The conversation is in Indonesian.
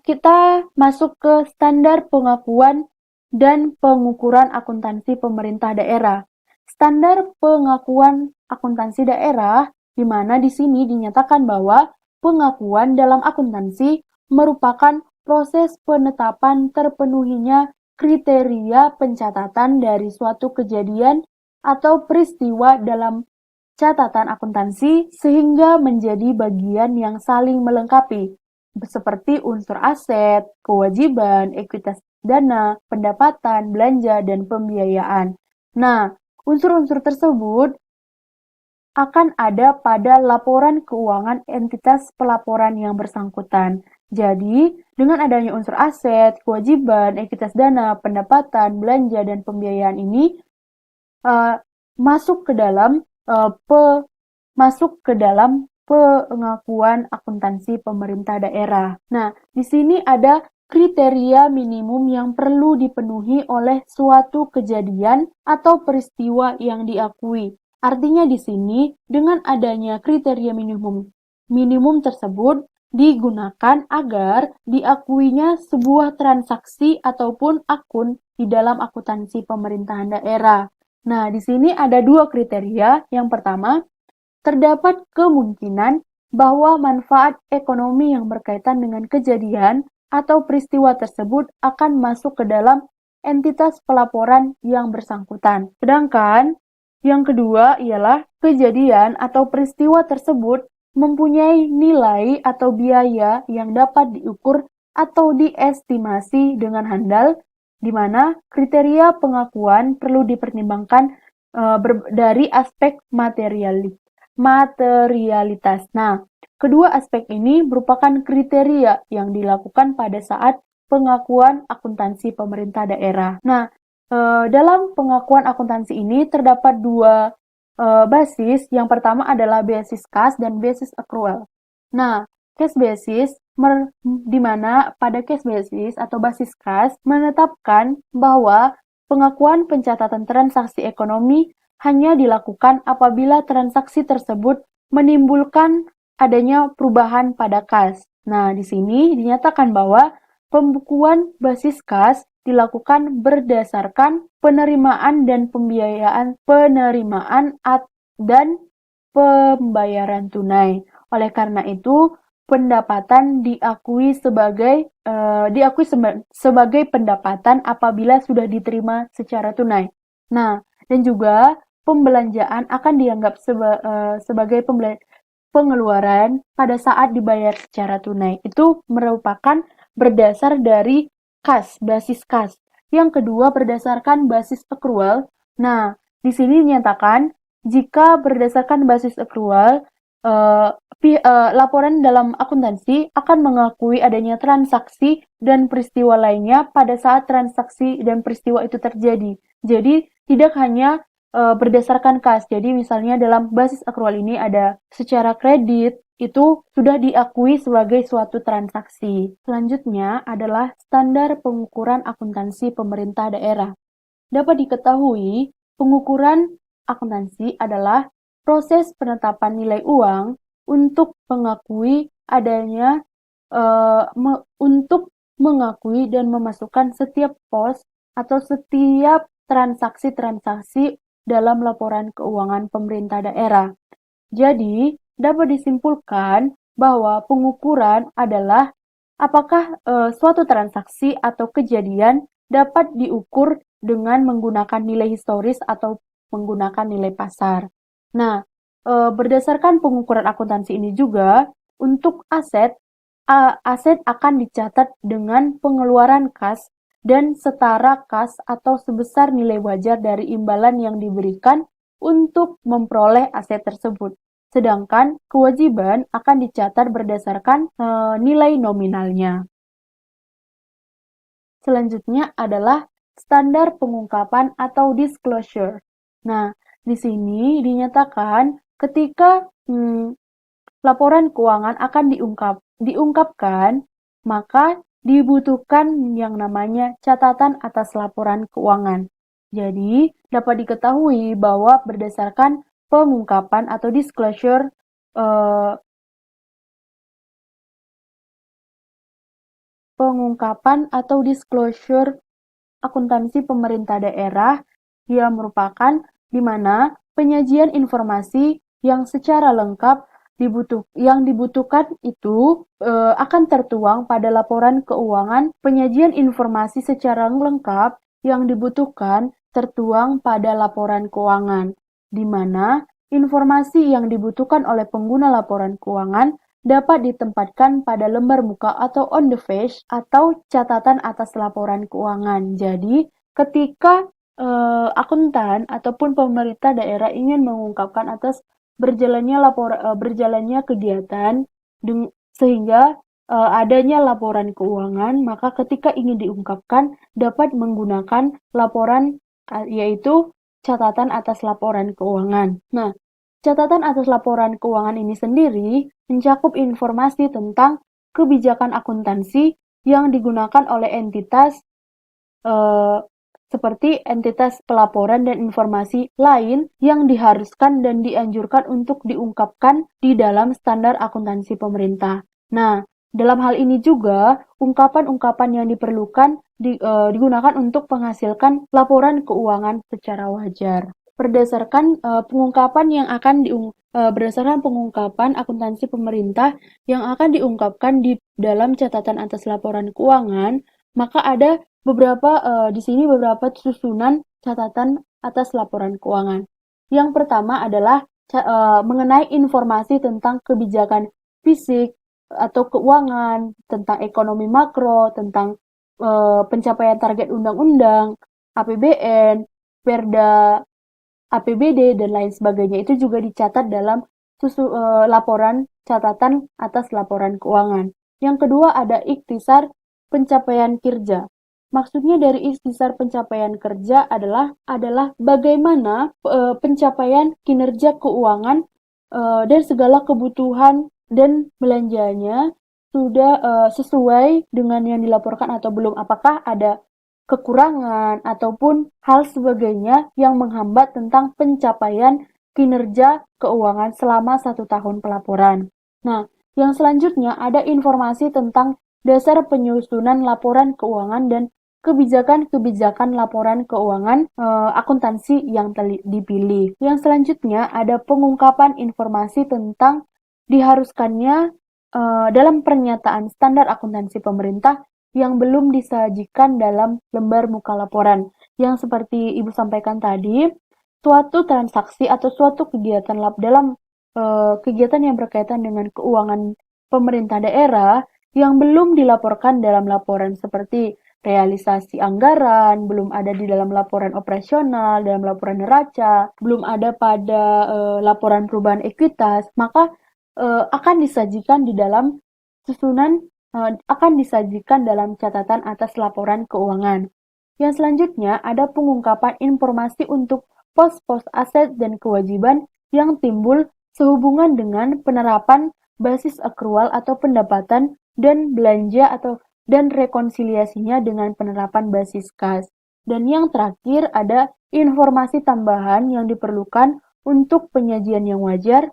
kita masuk ke standar pengakuan dan pengukuran akuntansi pemerintah daerah. Standar pengakuan akuntansi daerah, di mana di sini dinyatakan bahwa pengakuan dalam akuntansi merupakan proses penetapan terpenuhinya kriteria pencatatan dari suatu kejadian atau peristiwa dalam catatan akuntansi sehingga menjadi bagian yang saling melengkapi, seperti unsur aset, kewajiban, ekuitas dana, pendapatan, belanja, dan pembiayaan. Nah, unsur-unsur tersebut akan ada pada laporan keuangan entitas pelaporan yang bersangkutan. Jadi, dengan adanya unsur aset, kewajiban, ekuitas dana, pendapatan, belanja, dan pembiayaan ini uh, masuk ke dalam uh, pe, masuk ke dalam pengakuan akuntansi pemerintah daerah. Nah, di sini ada kriteria minimum yang perlu dipenuhi oleh suatu kejadian atau peristiwa yang diakui. Artinya di sini dengan adanya kriteria minimum tersebut digunakan agar diakuinya sebuah transaksi ataupun akun di dalam akuntansi pemerintahan daerah. Nah, di sini ada dua kriteria. Yang pertama, terdapat kemungkinan bahwa manfaat ekonomi yang berkaitan dengan kejadian atau peristiwa tersebut akan masuk ke dalam entitas pelaporan yang bersangkutan. Sedangkan yang kedua ialah kejadian atau peristiwa tersebut mempunyai nilai atau biaya yang dapat diukur atau diestimasi dengan handal, di mana kriteria pengakuan perlu dipertimbangkan dari aspek materialitas. Nah, kedua aspek ini merupakan kriteria yang dilakukan pada saat pengakuan akuntansi pemerintah daerah. Nah, dalam pengakuan akuntansi ini terdapat dua basis. Yang pertama adalah basis kas dan basis accrual. Nah, cash basis di mana pada cash basis atau basis kas menetapkan bahwa pengakuan pencatatan transaksi ekonomi hanya dilakukan apabila transaksi tersebut menimbulkan adanya perubahan pada kas. Nah, di sini dinyatakan bahwa pembukuan basis kas dilakukan berdasarkan penerimaan dan pembiayaan dan pembayaran tunai. Oleh karena itu, pendapatan diakui sebagai pendapatan apabila sudah diterima secara tunai. Nah, dan juga pembelanjaan akan dianggap sebagai pengeluaran pada saat dibayar secara tunai. Itu merupakan berdasar dari basis kas. Yang kedua berdasarkan basis accrual. Nah, di sini dinyatakan jika berdasarkan basis accrual, laporan dalam akuntansi akan mengakui adanya transaksi dan peristiwa lainnya pada saat transaksi dan peristiwa itu terjadi. Jadi, tidak hanya berdasarkan kas. Jadi, misalnya dalam basis accrual ini ada secara kredit, itu sudah diakui sebagai suatu transaksi. Selanjutnya adalah standar pengukuran akuntansi pemerintah daerah. Dapat diketahui, pengukuran akuntansi adalah proses penetapan nilai uang untuk untuk mengakui dan memasukkan setiap pos atau setiap transaksi-transaksi dalam laporan keuangan pemerintah daerah. Jadi, dapat disimpulkan bahwa pengukuran adalah apakah suatu transaksi atau kejadian dapat diukur dengan menggunakan nilai historis atau menggunakan nilai pasar. Nah, berdasarkan pengukuran akuntansi ini juga, untuk aset akan dicatat dengan pengeluaran kas dan setara kas atau sebesar nilai wajar dari imbalan yang diberikan untuk memperoleh aset tersebut. Sedangkan kewajiban akan dicatat berdasarkan nilai nominalnya. Selanjutnya adalah standar pengungkapan atau disclosure. Nah, di sini dinyatakan ketika laporan keuangan akan diungkapkan, maka dibutuhkan yang namanya catatan atas laporan keuangan. Jadi, dapat diketahui bahwa berdasarkan pengungkapan atau disclosure pengungkapan atau disclosure akuntansi pemerintah daerah, yang merupakan di mana penyajian informasi yang secara lengkap yang dibutuhkan itu akan tertuang pada laporan keuangan. Penyajian informasi secara lengkap yang dibutuhkan tertuang pada laporan keuangan, di mana informasi yang dibutuhkan oleh pengguna laporan keuangan dapat ditempatkan pada lembar muka atau on the page atau catatan atas laporan keuangan. Jadi, ketika akuntan ataupun pemerintah daerah ingin mengungkapkan atas berjalannya kegiatan sehingga adanya laporan keuangan, maka ketika ingin diungkapkan dapat menggunakan laporan yaitu catatan atas laporan keuangan. Nah, catatan atas laporan keuangan ini sendiri mencakup informasi tentang kebijakan akuntansi yang digunakan oleh entitas seperti entitas pelaporan dan informasi lain yang diharuskan dan dianjurkan untuk diungkapkan di dalam standar akuntansi pemerintah. Nah, dalam hal ini juga ungkapan-ungkapan yang diperlukan digunakan untuk menghasilkan laporan keuangan secara wajar. Berdasarkan pengungkapan akuntansi pemerintah yang akan diungkapkan di dalam catatan atas laporan keuangan, maka ada di sini beberapa susunan catatan atas laporan keuangan. Yang pertama adalah mengenai informasi tentang kebijakan fisik atau keuangan, tentang ekonomi makro, tentang pencapaian target undang-undang, APBN, Perda, APBD, dan lain sebagainya. Itu juga dicatat dalam laporan catatan atas laporan keuangan. Yang kedua ada ikhtisar pencapaian kinerja. Maksudnya dari ikhtisar pencapaian kerja adalah bagaimana pencapaian kinerja keuangan dan segala kebutuhan dan belanjanya sudah sesuai dengan yang dilaporkan atau belum. Apakah ada kekurangan ataupun hal sebagainya yang menghambat tentang pencapaian kinerja keuangan selama 1 tahun pelaporan. Nah, yang selanjutnya ada informasi tentang dasar penyusunan laporan keuangan dan kebijakan-kebijakan laporan keuangan akuntansi yang dipilih. Yang selanjutnya ada pengungkapan informasi tentang diharuskannya dalam pernyataan standar akuntansi pemerintah yang belum disajikan dalam lembar muka laporan. Yang seperti Ibu sampaikan tadi, suatu transaksi atau suatu kegiatan dalam kegiatan yang berkaitan dengan keuangan pemerintah daerah yang belum dilaporkan dalam laporan seperti realisasi anggaran, belum ada di dalam laporan operasional, dalam laporan neraca, belum ada pada laporan perubahan ekuitas, maka akan disajikan di dalam susunan akan disajikan dalam catatan atas laporan keuangan. Yang selanjutnya ada pengungkapan informasi untuk pos-pos aset dan kewajiban yang timbul sehubungan dengan penerapan basis akrual atau pendapatan dan belanja dan rekonsiliasinya dengan penerapan basis kas. Dan yang terakhir ada informasi tambahan yang diperlukan untuk penyajian yang wajar